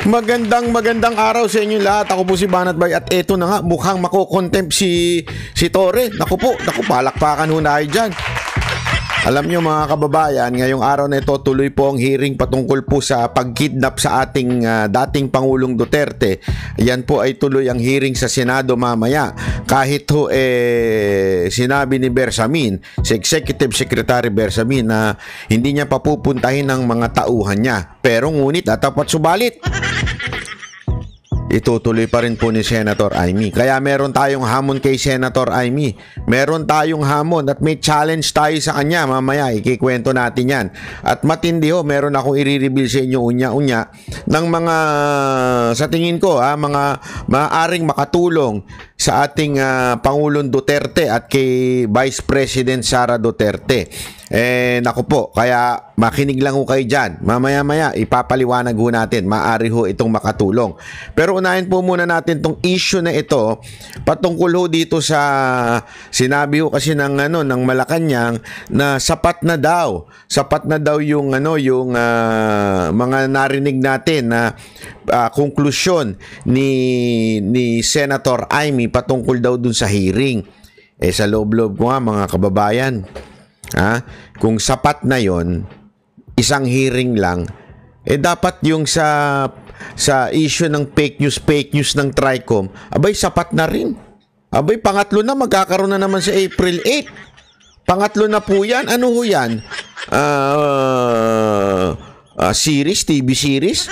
Magandang araw sa inyo lahat. Ako po si Banat Bay at eto na nga, mukhang makokontempt si Torre. Naku, palakpakan ho na kayo dyan. Alam nyo mga kababayan, ngayong araw na ito tuloy po ang hearing patungkol po sa pagkidnap sa ating dating Pangulong Duterte. Yan po ay tuloy ang hearing sa Senado mamaya. Kahit ho sinabi ni Bersamin, si Executive Secretary Bersamin na hindi niya papupuntahin ng mga tauhan niya. Pero ngunit dapat subalit. Itutuloy pa rin po ni Senator Amy. Kaya meron tayong hamon kay Senator Amy. Meron tayong hamon at may challenge tayo sa kanya. Mamaya ikikwento natin yan. At matindi ho, meron akong i-reveal sa inyo unya-unya ng mga, sa tingin ko, mga maaaring makatulong sa ating Pangulong Duterte at kay Vice President Sara Duterte. Naku po, kaya makinig lang ho kayo dyan. Mamaya-maya, ipapaliwanag ho natin. Maaari ho itong makatulong. Pero unahin po muna natin tong issue na ito patungkol ho dito sa sinabi ho kasi ng Malacanang na sapat na daw yung mga narinig natin na konklusyon ni Senator Amy patungkol daw dun sa hearing. Sa loob-loob ko nga mga kababayan, kung sapat na yon, isang hearing lang, dapat yung sa issue ng fake news ng Tricom, abay sapat na rin. Abay pangatlo na, magkakaroon na naman sa April 8. Pangatlo na po yan. Ano ho yan? Series, TV series?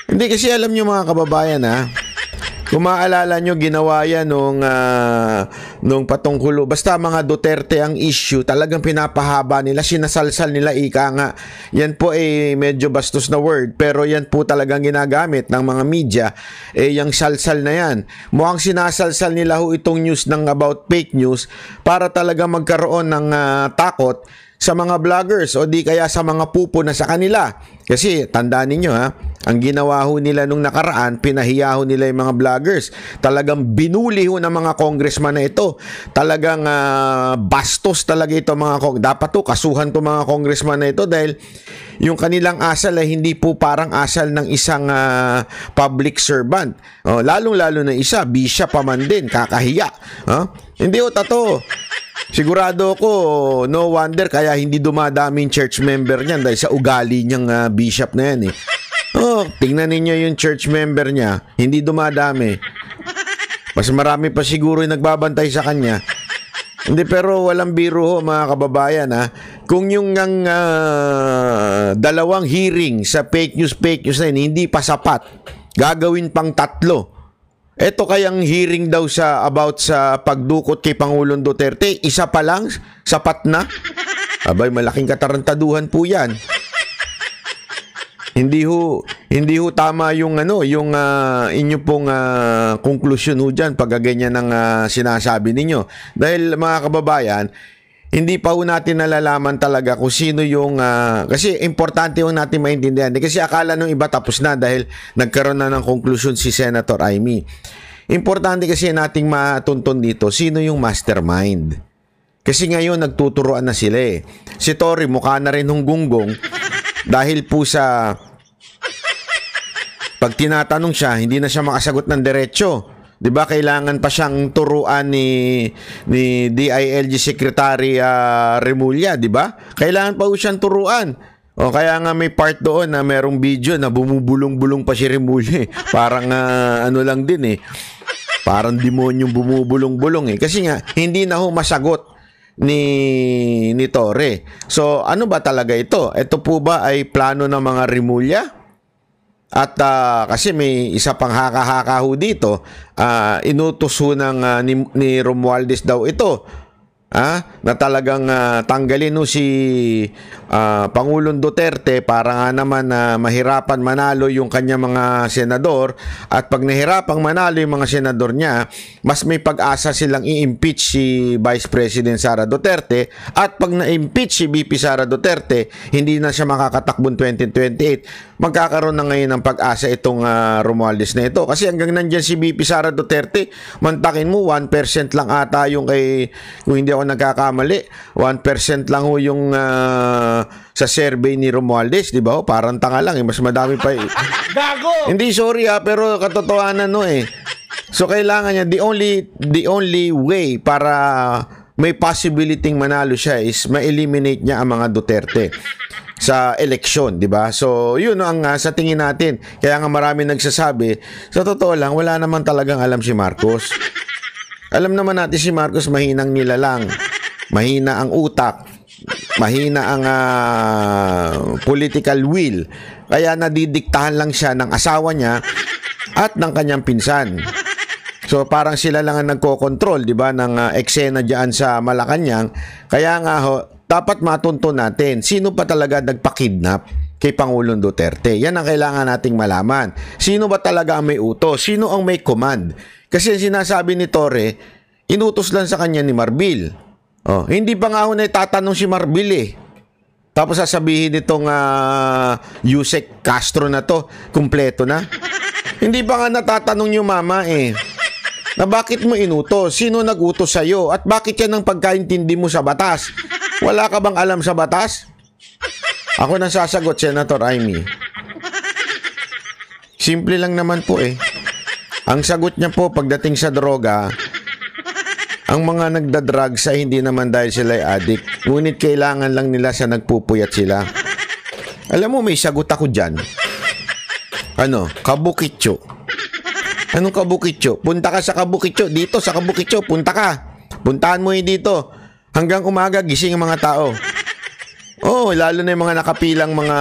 Hindi kasi alam nyo mga kababayan kung maaalala nyo, ginawa yan nung patungkulo. Basta mga Duterte ang issue, talagang pinapahaba nila, sinasalsal nila, ika nga. Yan po medyo bastos na word, pero yan po talagang ginagamit ng mga media. Yung salsal na yan. Mukhang sinasalsal nila itong news ng about fake news para talaga magkaroon ng takot sa mga vloggers o di kaya sa mga pupo na sa kanila. Kasi tandaan ninyo ang ginawa ho nila nung nakaraan, pinahiya ho nila yung mga vloggers. Talagang binuli ho ng mga congressman na ito. Talagang bastos talaga ito mga dapat to kasuhan to mga congressman na ito dahil yung kanilang asal ay hindi po parang asal ng isang public servant. Lalong-lalo na isa, bishop pa man din, kakahiya. Hindi ho tato. Sigurado ko, no wonder kaya hindi dumadaming church member niyan dahil sa ugali niyang bishop na yan tingnan ninyo yung church member niya, hindi dumadami. Mas marami pa siguro yung nagbabantay sa kanya. Hindi, pero walang biro ho mga kababayan kung yung dalawang hearing sa fake news na yun, hindi pa sapat, gagawin pang 3. Ito kayang hearing daw about sa pagdukot kay Pangulong Duterte, isa pa lang, sapat na? Abay, malaking katarantaduhan po yan. Hindi ho tama yung inyo pong konklusyon ho dyan pag ganyan ng sinasabi ninyo. Dahil mga kababayan, hindi pa ho natin nalalaman talaga kung sino yung kasi importante ho natin maintindihan. Kasi akala nung iba tapos na dahil nagkaroon na ng konklusyon si Senator Amy. Importante kasi nating matuntun dito sino yung mastermind. Kasi ngayon nagtuturoan na sila Si Torre mukha na rin hunggunggong dahil po sa pag tinatanong siya, hindi na siya makasagot ng diretso. 'Di ba kailangan pa siyang turuan ni DILG Secretary Remulla, 'di ba? Kailangan pa siyang turuan. Kaya nga may part doon na merong video na bumubulong-bulong pa si Remulla. Parang lang din Parang demonyong bumubulong-bulong Kasi nga hindi na ho masagot ni Torre. So ano ba talaga ito? Ito po ba ay plano ng mga Remulla? At kasi may isa pang haka-haka ho dito, inutos ho ni Romualdez daw ito na talagang tanggalin si Pangulong Duterte para nga naman mahirapan manalo yung kanya mga senador, at pag nahirapang manalo yung mga senador niya, mas may pag-asa silang i-impeach si Vice President Sara Duterte, at pag na-impeach si VP Sara Duterte, hindi na siya makakatakbong 2028. magkakaroon na ngayon ng pag-asa itong Romualdez na ito. Kasi hanggang nandyan si BP Sara Duterte, mantakin mo, 1% lang ata yung kay, kung hindi ako nagkakamali, 1% lang ho yung sa survey ni Romualdez, di ba? Parang tanga lang, mas madami pa. Gago! Hindi, sorry pero katotohanan So kailangan niya, the only way para may possibility manalo siya is ma-eliminate niya ang mga Duterte sa eleksyon, di ba? So, yun ang sa tingin natin. Kaya nga marami nagsasabi, sa totoo lang, wala naman talagang alam si Marcos. Alam naman natin si Marcos, mahinang nilalang, mahina ang utak, mahina ang political will. Kaya nadidiktahan lang siya ng asawa niya at ng kanyang pinsan. So parang sila lang ang nagko-control, 'di ba, ng eksena diyan sa Malacanang. Kaya nga dapat matunto natin sino pa talaga nagpa-kidnap kay Pangulong Duterte. Yan ang kailangan nating malaman. Sino ba talaga ang may utos? Sino ang may command? Kasi sinasabi ni Torre, inutos lang sa kanya ni Marbil. Hindi pa nga na itatanong si Marbil Tapos sasabihin nitong Yusek Castro na to, kumpleto na. Hindi pa nga natatanong yung mama na bakit mo inutos? Sino nag-utos sa'yo? At bakit yan ang pagkaintindi mo sa batas? Wala ka bang alam sa batas? Ako nang sasagot, Senator Amy. Simple lang naman po Ang sagot niya po pagdating sa droga, ang mga nagda-drugs ay hindi naman dahil sila ay addict. Ngunit kailangan lang nila sa nagpupuyat sila. Alam mo, may sagot ako dyan. Kabukitso. Anong Kabukitso? Punta ka sa Kabukitso. Dito sa Kabukitso, punta ka. Puntahan mo dito. Hanggang umaga, gising ang mga tao. Lalo na yung mga nakapilang mga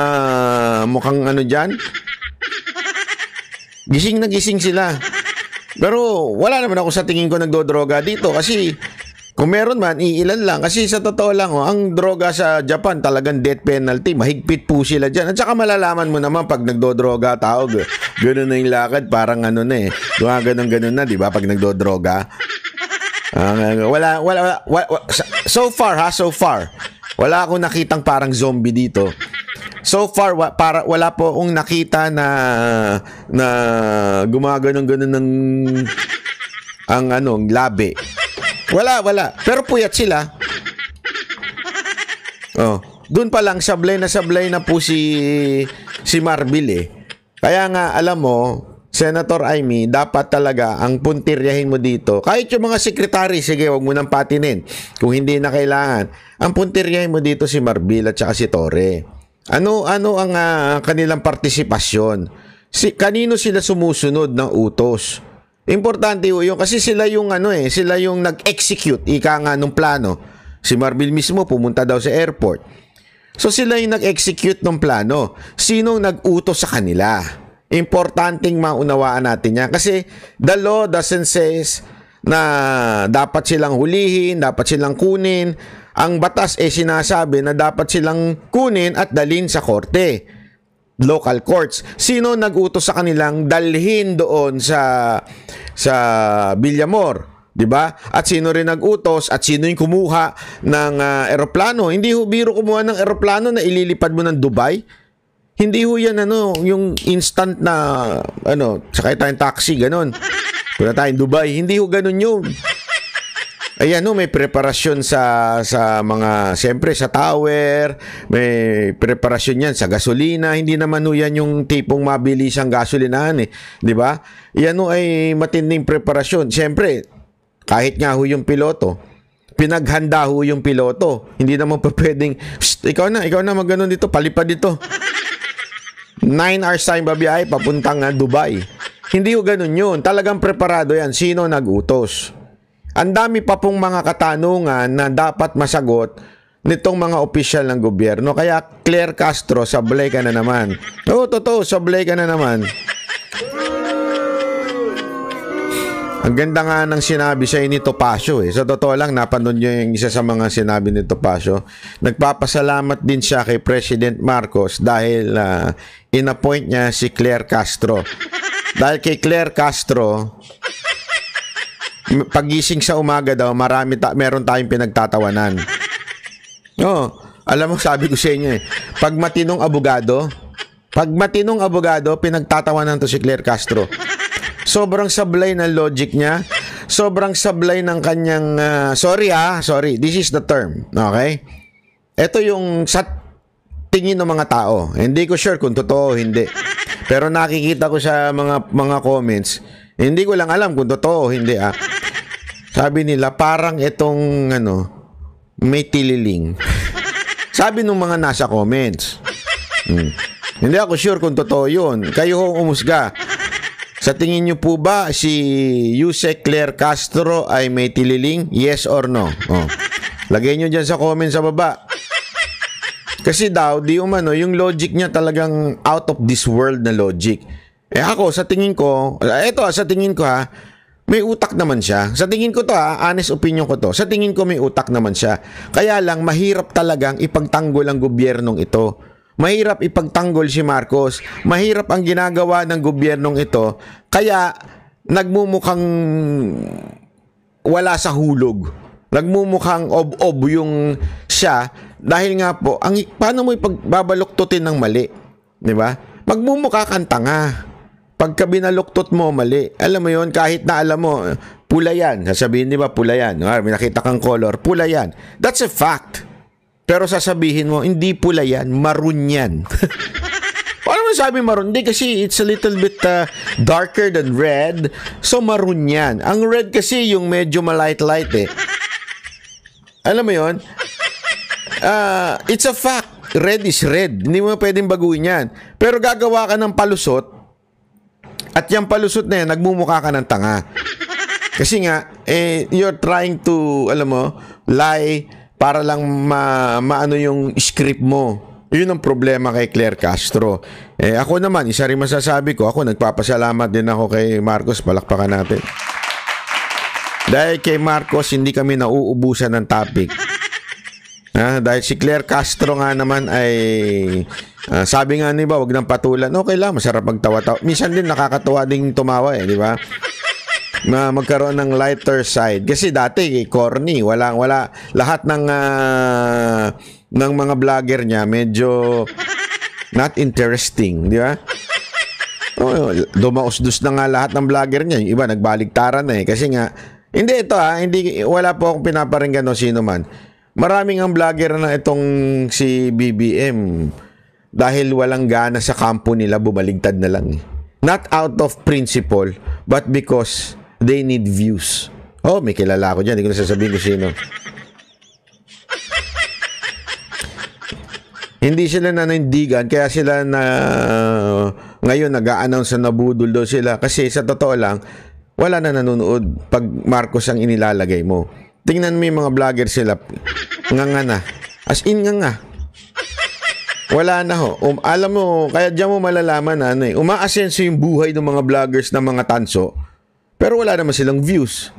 mukhang dyan. Gising na gising sila. Pero wala naman ako sa tingin ko nagdodroga dito kasi kung meron man, iilan lang. Kasi sa totoo lang, ang droga sa Japan talagang death penalty. Mahigpit po sila dyan. At saka malalaman mo naman pag nagdodroga tao, gano'n na yung lakad, parang ganun na, di ba? Pag nagdodroga. So far, wala akong nakitang parang zombie dito. So far, wala po akong nakita na gumaganon-ganon ng ang labi. Wala. Pero puyat sila. Doon pa lang sablay na po si Marbil Kaya nga, alam mo, Senator Amy, dapat talaga ang puntiryahin mo dito. Kahit yung mga sekretary, sige, wag mo nang patinin. Kung hindi na kailangan, ang puntiryahin mo dito si Marbil at saka si Torre. Ano ang kanilang partisipasyon? Kanino sila sumusunod ng utos? Importante yun kasi sila yung sila yung nag-execute ika nga nung plano. Si Marbil mismo pumunta daw sa airport. So sila yung nag-execute ng plano. Sinong nag-utos sa kanila? Importanteng maunawaan natin yan kasi the law doesn't says na dapat silang hulihin, dapat silang kunin. Ang batas sinasabi na dapat silang kunin at dalhin sa korte. Local courts. Sino nag-utos sa kanilang dalhin doon sa Villamor, 'di ba? At sino rin nag-utos at sino yung kumuha ng eroplano? Hindi ho biro kumuha ng eroplano na ililipad mo ng Dubai. Hindi ho yan yung instant na sakay tayong taxi ganon. Punta tayong Dubai, hindi ho ganun yun. Ayan may preparasyon sa mga, siyempre sa tower, may preparasyon yan sa gasolina, hindi naman yan yung tipong mabilis ang gasolinahan di ba? Yan ay matinding preparasyon. Siyempre, kahit nga yung piloto, pinaghanda yung piloto. Hindi naman pa pwedeng, ikaw na magganon dito, palipad dito. 9 hours time babiyahe, papuntang Dubai. Hindi ganun yun. Talagang preparado yan. Sino nag-utos? Ang dami pa pong mga katanungan na dapat masagot nitong mga opisyal ng gobyerno. Kaya Claire Castro, sablay ka na naman. Totoo, sablay ka na naman. Ang ganda nga ng sinabi sa'yo ni Topacio Sa totoo lang, napanood nyo yung isa sa mga sinabi ni Topacio. Nagpapasalamat din siya kay President Marcos dahil in-appoint niya si Claire Castro. Dahil kay Claire Castro, pagising sa umaga daw, meron tayong pinagtatawanan. Alam mo, sabi ko sa inyo pag matinong abogado, Pag matinong abogado, pinagtatawanan to si Claire Castro. Sobrang sablay ng logic niya. Sobrang sablay ng kanyang... sorry, this is the term. Okay? Ito yung sa tingin ng mga tao. Hindi ko sure kung totoo o hindi. Pero nakikita ko sa mga comments, hindi ko lang alam kung totoo o hindi. Sabi nila, parang itong may tililing. Sabi ng mga nasa comments. Hindi ako sure kung totoo yun. Kayo hong umusga. Sa tingin nyo po ba si Yusek Claire Castro ay may tililing? Yes or no? Lagay nyo dyan sa comment sa baba. Kasi daw, yung logic niya talagang out of this world na logic. Ako, sa tingin ko, may utak naman siya. Sa tingin ko to honest opinion ko to. Sa tingin ko may utak naman siya. Kaya lang, mahirap talagang ipagtanggol ang gobyernong ito. Mahirap ipagtanggol si Marcos. Mahirap ang ginagawa ng gobyernong ito. Kaya, nagmumukhang wala sa hulog. Nagmumukhang ob-ob yung siya. Dahil nga po, paano mo ipagbabaluktutin ng mali? Diba? Magmumukha kang tanga. Pagka binaluktot mo, mali. Alam mo yon, kahit na alam mo, pula yan. Sasabihin, di ba, pula yan. May nakita kang color, pula yan. That's a fact. Pero sasabihin mo, hindi pula yan, maroon yan. Paano mo sabi maroon? Hindi, kasi it's a little bit darker than red. So, maroon yan. Ang red kasi yung medyo malight-light eh. Alam mo yon? It's a fact. Red is red. Hindi mo pwedeng baguhin yan. Pero gagawa ka ng palusot, at yung palusot na yan, nagmumukha ka ng tanga. Kasi nga, you're trying to, lie para lang maano yung script mo. Yun ang problema kay Claire Castro. Ako naman, isa rin masasabi ko, ako nagpapasalamat din ako kay Marcos, palakpakan natin. Dahil kay Marcos, hindi kami nauubusan ng topic. Dahil si Claire Castro nga naman ay sabi nga ni ba, wag nang patulan. Okay lang, masarap magtawa-tawa. Minsan din nakakatuwa ding tumawa di ba? Magkaroon ng lighter side. Kasi dati corny, wala lahat ng mga vlogger niya medyo not interesting, di ba? Dumausdos na nga lahat ng vlogger niya. Yung iba nagbaligtaran na kasi nga hindi wala po akong pinaparinggan o sino man. Maraming ang vlogger na itong si BBM dahil walang gana sa kampo nila, bumaligtad na lang. Not out of principle, but because they need views. May kilala ko dyan. Hindi ko na sasabihin ko sino. Hindi sila nanindigan, kaya sila ngayon nag-a-announce na nabudol daw sila. Kasi sa totoo lang, wala na nanonood pag Marcos ang inilalagay mo. Tingnan mo yung mga vlogger sila. Nga na. As in nga. Wala na ho. Alam mo, kaya diyan mo malalaman umaasenso yung buhay ng mga vloggers ng mga tanso, pero wala naman silang views.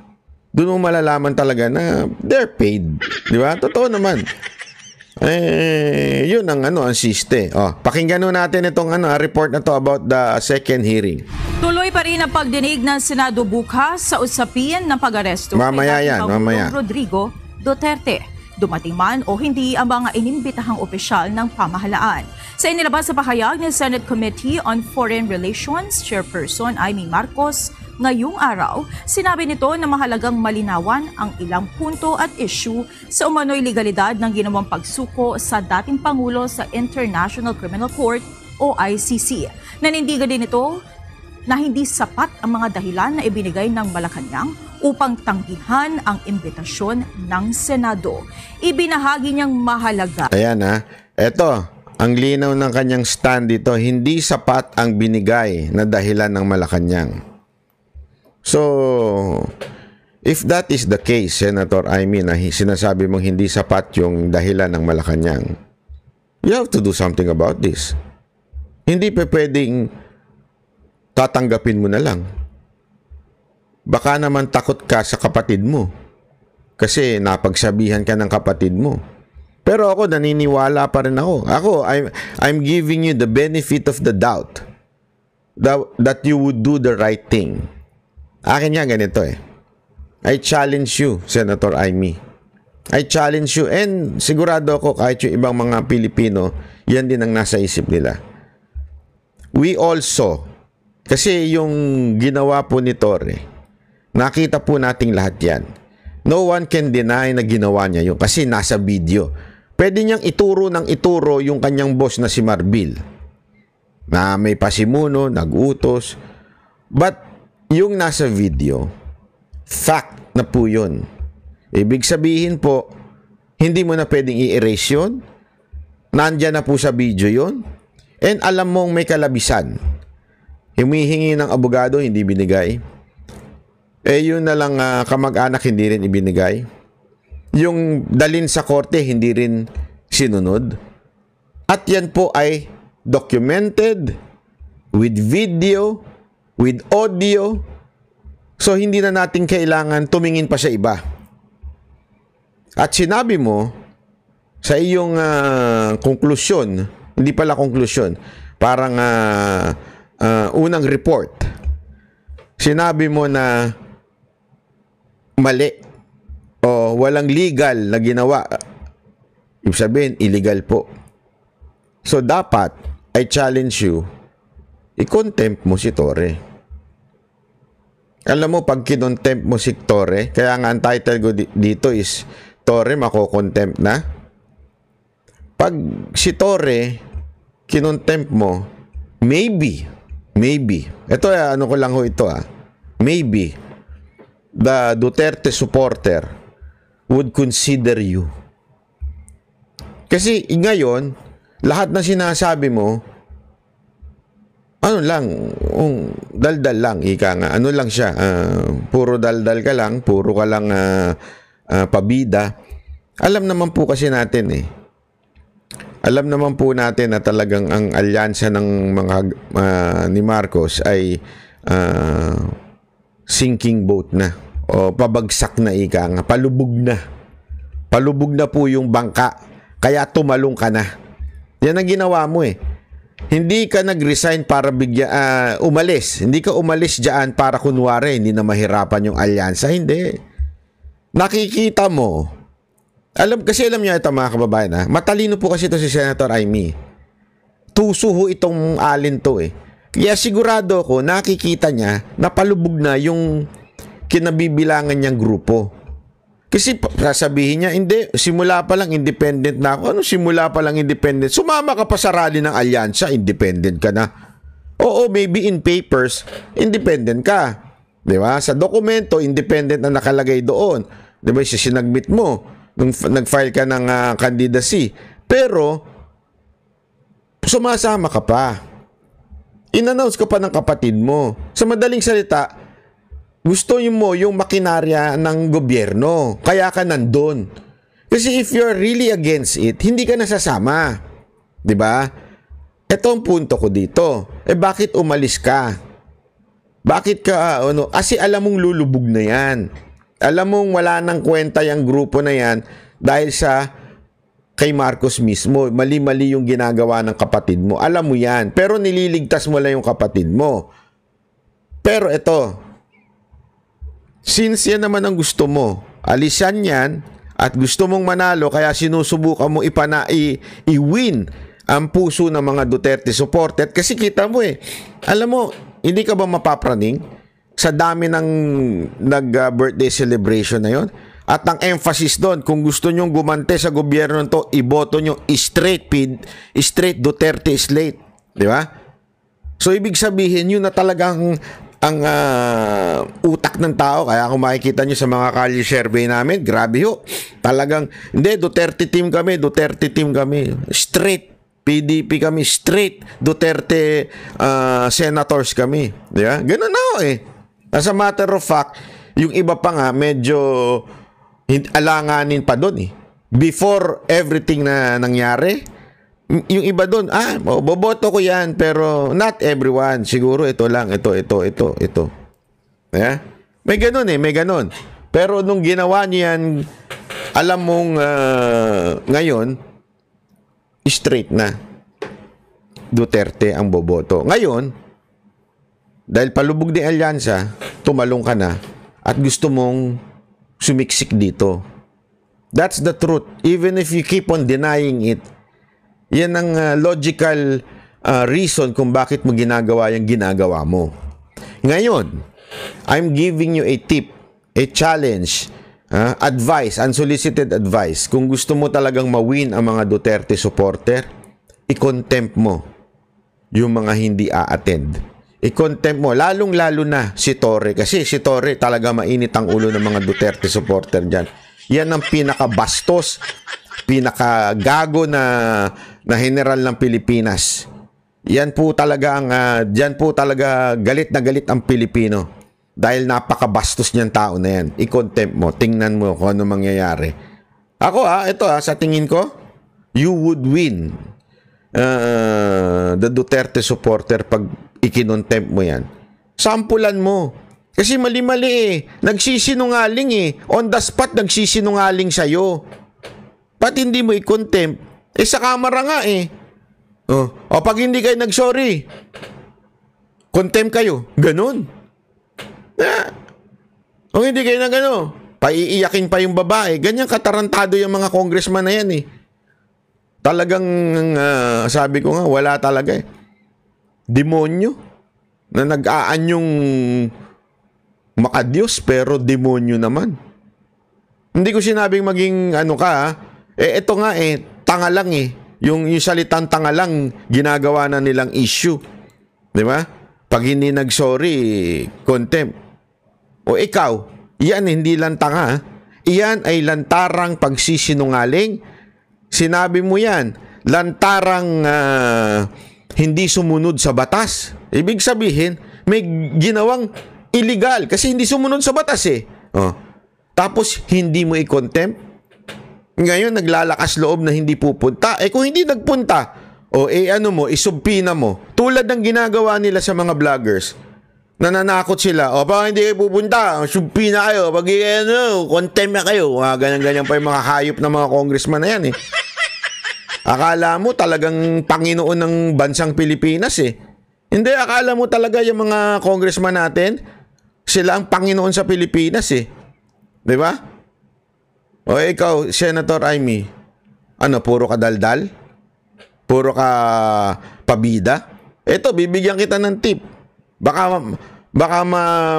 Doon mo malalaman talaga na they're paid. Di ba? Totoo naman. Yun ang ang siste. Pakinggan natin itong report na to about the second hearing. Tuloy pa rin ang pagdinig ng Senado bukas sa usapin ng pag-aresto mamaya kay Pangulong Rodrigo Duterte. Dumating man o hindi ang mga inimbitahang opisyal ng pamahalaan. Sa inilabas sa pahayag ng Senate Committee on Foreign Relations Chairperson Amy Marcos, ngayong araw, sinabi nito na mahalagang malinawan ang ilang punto at issue sa umano'y legalidad ng ginawang pagsuko sa dating Pangulo sa International Criminal Court o ICC. Nanindigan din ito na hindi sapat ang mga dahilan na ibinigay ng Malacanang upang tanggihan ang imbitasyon ng Senado. Ibinahagi niyang mahalaga. Ayan eto, ang linaw ng kanyang stand dito, hindi sapat ang binigay na dahilan ng Malacanang. So, if that is the case, Senator Amy, na sinasabi mong hindi sapat yung dahilan ng Malacanang, you have to do something about this. Hindi pa pwedeng tatanggapin mo na lang. Baka naman takot ka sa kapatid mo kasi napagsabihan ka ng kapatid mo. Pero ako, naniniwala pa rin ako. I'm giving you the benefit of the doubt that you would do the right thing. Akin nga ganito I challenge you, Senator Amy. I challenge you, and sigurado ako kahit yung ibang mga Pilipino, yan din ang nasa isip nila. we also, kasi yung ginawa po ni Torre, nakita po nating lahat yan. No one can deny na ginawa niya yun kasi nasa video. Pwede niyang ituro ng ituro yung kanyang boss na si Marbil, na may pasimuno, nag-utos. But yung nasa video, fact na po yun. Ibig sabihin po, hindi mo na pwedeng i-erase yun. Nandyan na po sa video yun. And alam mong may kalabisan. Humihingi ng abogado, hindi binigay. Yun na lang kamag-anak, hindi rin ibinigay. Yung dalin sa korte, hindi rin sinunod. At yan po ay documented, with video, with audio. So, hindi na natin kailangan tumingin pa sa iba. At sinabi mo, sa iyong konklusyon, hindi pala konklusyon, parang unang report, sinabi mo na mali o walang legal na ginawa. Ibig sabihin, illegal po. So, dapat, I challenge you, i-contempt mo si Torre. Alam mo, pag kinontempt mo si Torre, kaya nga ang title ko dito is, Torre, mako-contempt na. Pag si Torre, kinontempt mo, maybe, ito ano ko lang ho ito maybe, the Duterte supporter would consider you. Kasi ngayon, lahat na sinasabi mo, ano lang, daldal lang, ika nga, ano lang siya, puro daldal ka lang, puro ka lang pabida. Alam naman po kasi natin alam naman po natin na talagang ang alyansa ng mga ni Marcos ay sinking boat na o pabagsak na ika nga, palubog na po yung bangka, kaya tumalong ka na. Yan ang ginawa mo Hindi ka nag-resign para umalis. Hindi ka umalis diyan para kunwari hindi na mahirapan yung alyansa. Hindi. Nakikita mo. Alam niyo ito mga kababayan matalino po kasi ito si Senator Amy. Tuso ho itong alin to Kaya sigurado ako nakikita niya na palubog na yung kinabibilangan niyang grupo. Kasi sasabihin niya, hindi, simula pa lang independent na ako. Ano simula pa lang independent? Sumama ka pa sa rally ng alyansa, independent ka na. Oo, maybe in papers, independent ka. Di ba? Sa dokumento, independent na nakalagay doon. Di ba? Sinagmit mo nung nag-file ka ng candidacy. Pero, sumasama ka pa. In-announce ka pa ng kapatid mo. Sa madaling salita, gusto mo yung makinarya ng gobyerno. Kaya ka nandun. Kasi if you're really against it, hindi ka nasasama. Diba? Ito ang punto ko dito. Bakit umalis ka? Bakit ka, kasi alam mong lulubog na yan. Alam mong wala nang kwenta yung grupo na yan dahil sa kay Marcos mismo. Mali-mali yung ginagawa ng kapatid mo. Alam mo yan. Pero nililigtas mo lang yung kapatid mo. Pero ito, since yan naman ang gusto mo, alisan yan at gusto mong manalo kaya sinusubukan mo i-win ang puso ng mga Duterte supporter kasi kita mo alam mo, hindi ka ba mapapraning sa dami ng nag-birthday celebration na yon? At ang emphasis doon, kung gusto nyong gumante sa gobyerno to, iboto nyo straight Duterte slate, di ba? So ibig sabihin yun na talagang ang utak ng tao. Kaya kung makikita nyo sa mga kalye survey namin, grabe ho. Talagang, hindi, Duterte team kami. Straight PDP kami. Straight Duterte senators kami. Diba? Ganun na ho As a matter of fact, yung iba pa nga, medyo alanganin pa doon Before everything na nangyari, yung iba doon, boboto ko yan, pero not everyone. Siguro ito lang, ito. Yeah? May ganun. Pero nung ginawa niyan, alam mong ngayon, straight na. Duterte ang boboto. Ngayon, dahil palubog ng alyansa, tumalong ka na at gusto mong sumiksik dito. That's the truth. Even if you keep on denying it, yan ang logical reason kung bakit mo ginagawa yung ginagawa mo. Ngayon, I'm giving you a tip, a challenge, advice, unsolicited advice. Kung gusto mo talagang ma-win ang mga Duterte supporter, i-contempt mo yung mga hindi a-attend. I-contempt mo, lalong-lalo na si Torre. Kasi si Torre talaga mainit ang ulo ng mga Duterte supporter dyan. Yan ang pinakabastos, pinakagago na general ng Pilipinas. Yan po talaga dyan po talaga galit na galit ang Pilipino. Dahil napakabastos niyang tao na yan. I-contempt mo, tingnan mo kung ano mangyayari. Ako ito sa tingin ko, you would win the Duterte supporter pag ikinontempt mo yan. Sampulan mo. Kasi mali-mali nagsisinungaling on the spot nagsisinungaling sa'yo. Ba't hindi mo i-contempt? Sa kamera nga O pag hindi kayo nag-sorry, contempt kayo. Ganun. Kung hindi kayo na gano'n, paiiyakin pa yung babae. Ganyan katarantado yung mga congressman na yan Talagang, sabi ko nga, wala talaga Demonyo. Na nag-aanyong makadiyos, pero demonyo naman. Hindi ko sinabing maging ito nga tanga lang Yung salitang tanga lang, ginagawa na nilang issue. Di ba? Pag hindi nag-sorry, contempt. O ikaw, iyan hindi lang tanga. Iyan ay lantarang pagsisinungaling. Sinabi mo yan, lantarang hindi sumunod sa batas. Ibig sabihin, may ginawang illegal kasi hindi sumunod sa batas Tapos, hindi mo i-contempt. Ngayon, naglalakas loob na hindi pupunta. Kung hindi nagpunta, isubpina mo. Tulad ng ginagawa nila sa mga vloggers. Nananakot sila. Baka hindi kayo pupunta, subpina kayo. Pag contempt na kayo. Ganyan-ganyan pa yung mga hayop na mga congressman na yan Akala mo talagang Panginoon ng bansang Pilipinas Hindi, akala mo talaga yung mga congressman natin, sila ang Panginoon sa Pilipinas Di ba? O ikaw, Senator Amy, puro ka daldal? Puro ka pabida? Ito, bibigyan kita ng tip. Baka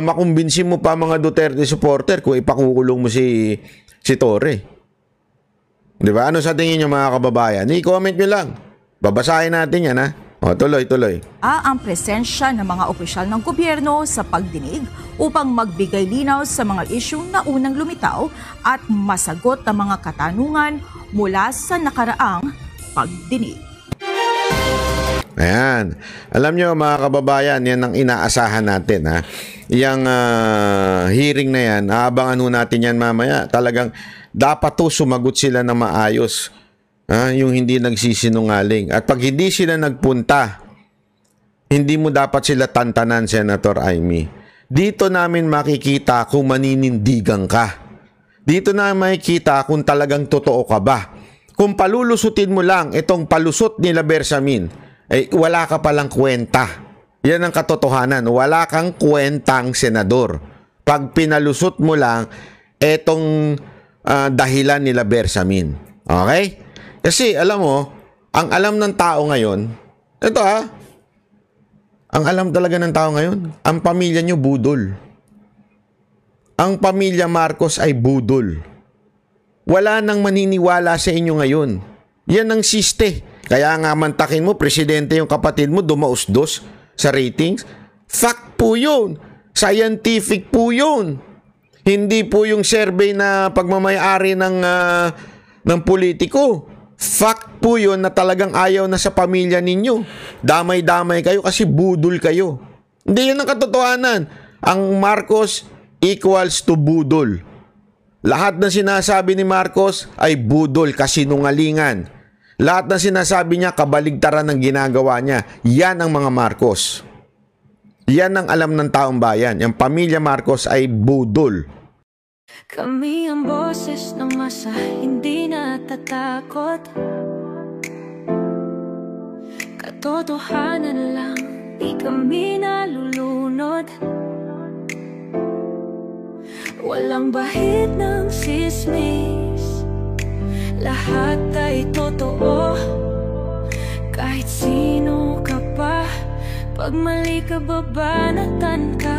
makumbinsin mo pa mga Duterte supporter kung ipakukulong mo si Torre. Di ba? Ano sa tingin nyo mga kababayan? I-comment nyo lang. Babasahin natin yan tuloy. Ang presensya ng mga opisyal ng gobyerno sa pagdinig upang magbigay linaw sa mga isyung na unang lumitaw at masagot ang mga katanungan mula sa nakaraang pagdinig. Ayan. Alam nyo mga kababayan, yan ang inaasahan natin Yang hearing na yan, aabangan natin yan mamaya. Talagang dapat sumagot sila na maayos. Yung hindi nagsisinungaling. At pag hindi sila nagpunta, hindi mo dapat sila tantanan, Senator Amy. Dito namin makikita kung maninindigan ka. Dito na makikita kung talagang totoo ka ba. Kung palulusutin mo lang itong palusot nila Bersamin, wala ka palang kwenta. Yan ang katotohanan. Wala kang kwentang senador. Pag pinalusot mo lang itong dahilan nila Bersamin. Okay? Kasi alam mo, ang alam ng tao ngayon, ito ang alam talaga ng tao ngayon, ang pamilya nyo budol. Ang pamilya Marcos ay budol. Wala nang maniniwala sa inyo ngayon. Yan ang siste. Kaya nga mantakin mo, presidente yung kapatid mo, dumausdos sa ratings. Fact po yun. Scientific po yun. Hindi po yung survey na pagmamayari ng politiko. Fact po yun na talagang ayaw na sa pamilya ninyo. Damay-damay kayo kasi budol kayo. Hindi yan ang katotohanan. Ang Marcos equals to budol. Lahat na sinasabi ni Marcos ay budol, kasinungalingan. Lahat na sinasabi niya, kabaligtaran ng ginagawa niya. Yan ang mga Marcos. Yan ang alam ng taong bayan. Yung pamilya Marcos ay budol. Kami ang boses ng masa, hindi natatakot. Katotohanan lang, di kami nalulunod. Walang bahid ng sismis, lahat ay totoo. Kahit sino ka Pag mali ka, babanatan ka.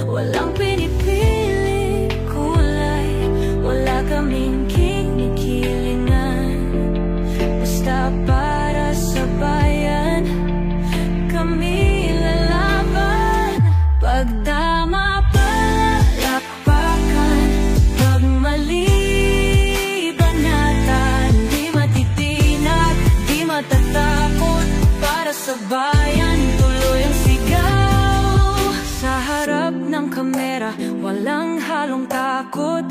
Walang pinipili kulay, wala kaming kinikilingan. Basta para sa bayan, kami lalaban. Pag tama palakpakan, pag mali banatan. Di matitinag, di matatakot, para sa bayan tuloy ang sigaw. Sa harap ng kamera, walang halong takot.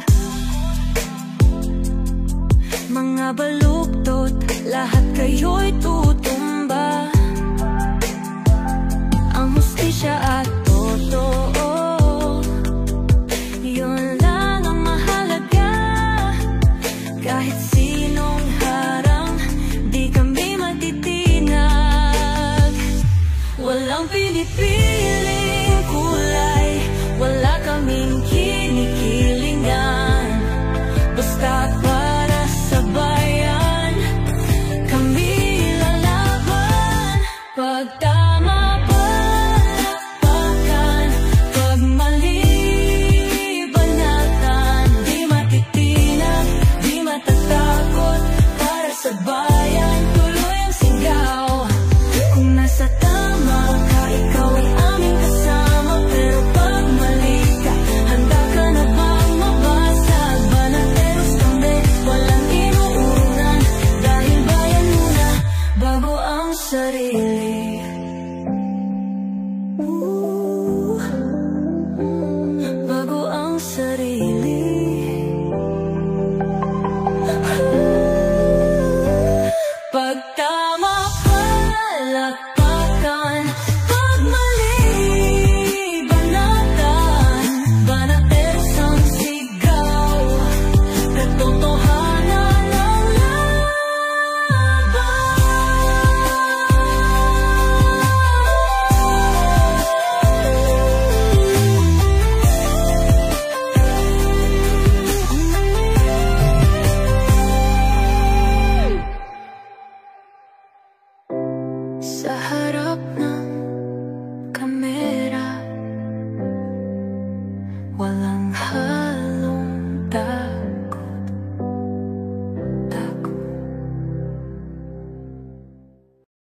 Mga baluktot, lahat kayo'y tutumba. Ang hustisya at totoo, yun lang ang mahalaga. Kahit sinong harang, di kami matitinag. Walang pinipiling kulay, wala kaming kinikilingan. Basta